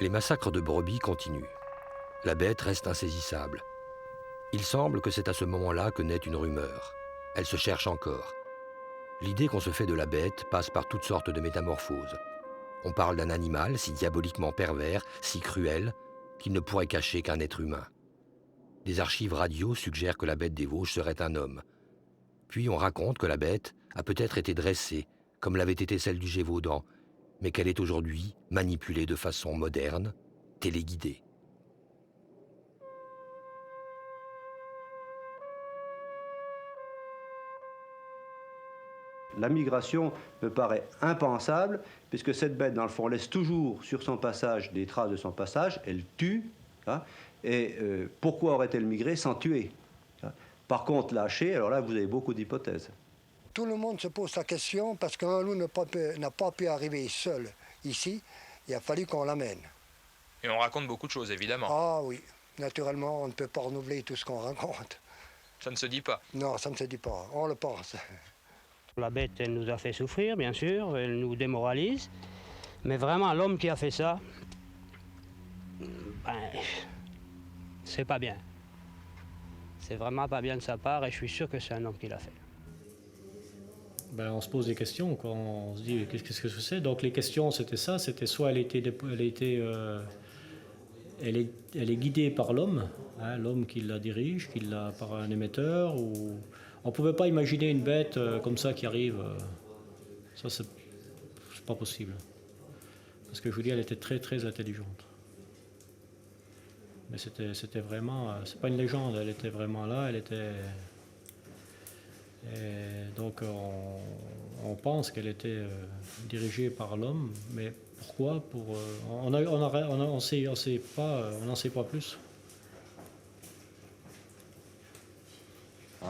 Les massacres de brebis continuent. La bête reste insaisissable. Il semble que c'est à ce moment-là que naît une rumeur. Elle se cherche encore. L'idée qu'on se fait de la bête passe par toutes sortes de métamorphoses. On parle d'un animal si diaboliquement pervers, si cruel, qu'il ne pourrait cacher qu'un être humain. Des archives radio suggèrent que la bête des Vosges serait un homme. Puis on raconte que la bête a peut-être été dressée, comme l'avait été celle du Gévaudan, mais qu'elle est aujourd'hui manipulée de façon moderne, téléguidée. La migration me paraît impensable, puisque cette bête, dans le fond, laisse toujours sur son passage des traces de son passage, elle tue, hein, et pourquoi aurait-elle migré sans tuer, hein? Par contre, lâcher, alors là, vous avez beaucoup d'hypothèses. Tout le monde se pose la question, parce qu'un loup n'a pas pu arriver seul ici, il a fallu qu'on l'amène. Et on raconte beaucoup de choses, évidemment. Ah oui, naturellement, on ne peut pas renouveler tout ce qu'on raconte. Ça ne se dit pas. Non, ça ne se dit pas, on le pense. La bête, elle nous a fait souffrir, bien sûr, elle nous démoralise. Mais vraiment, l'homme qui a fait ça, ben, c'est pas bien. C'est vraiment pas bien de sa part et je suis sûr que c'est un homme qui l'a fait. Ben, on se pose des questions, quoi. On se dit qu'est-ce que c'est. Donc les questions, c'était ça, c'était soit elle est guidée par l'homme, hein, l'homme qui la dirige, qui l'a par un émetteur, ou on ne pouvait pas imaginer une bête comme ça qui arrive. Ça, c'est pas possible. Parce que Julie, elle était très très intelligente. Mais c'était vraiment, c'est pas une légende, elle était vraiment là, elle était. Et donc on pense qu'elle était dirigée par l'homme, mais pourquoi? On n'en sait pas plus.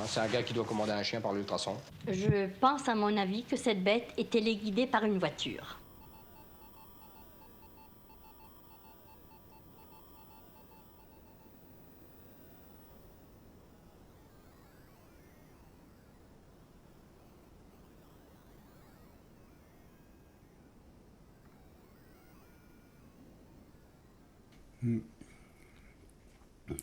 C'est un gars qui doit commander un chien par l'ultrason. Je pense, à mon avis, que cette bête est téléguidée par une voiture.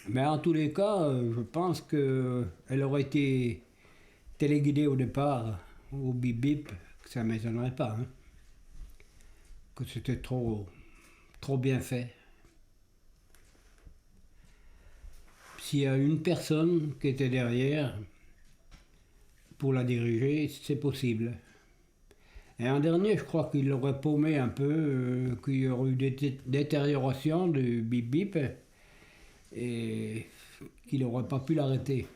Mais en tous les cas, je pense qu'elle aurait été téléguidée au départ au bip-bip, que ça ne m'étonnerait pas. Hein. Que c'était trop bien fait. S'il y a une personne qui était derrière pour la diriger, c'est possible. Et en dernier, je crois qu'il l'aurait paumé un peu, qu'il y aurait eu des détériorations du bip-bip et qu'il n'aurait pas pu l'arrêter.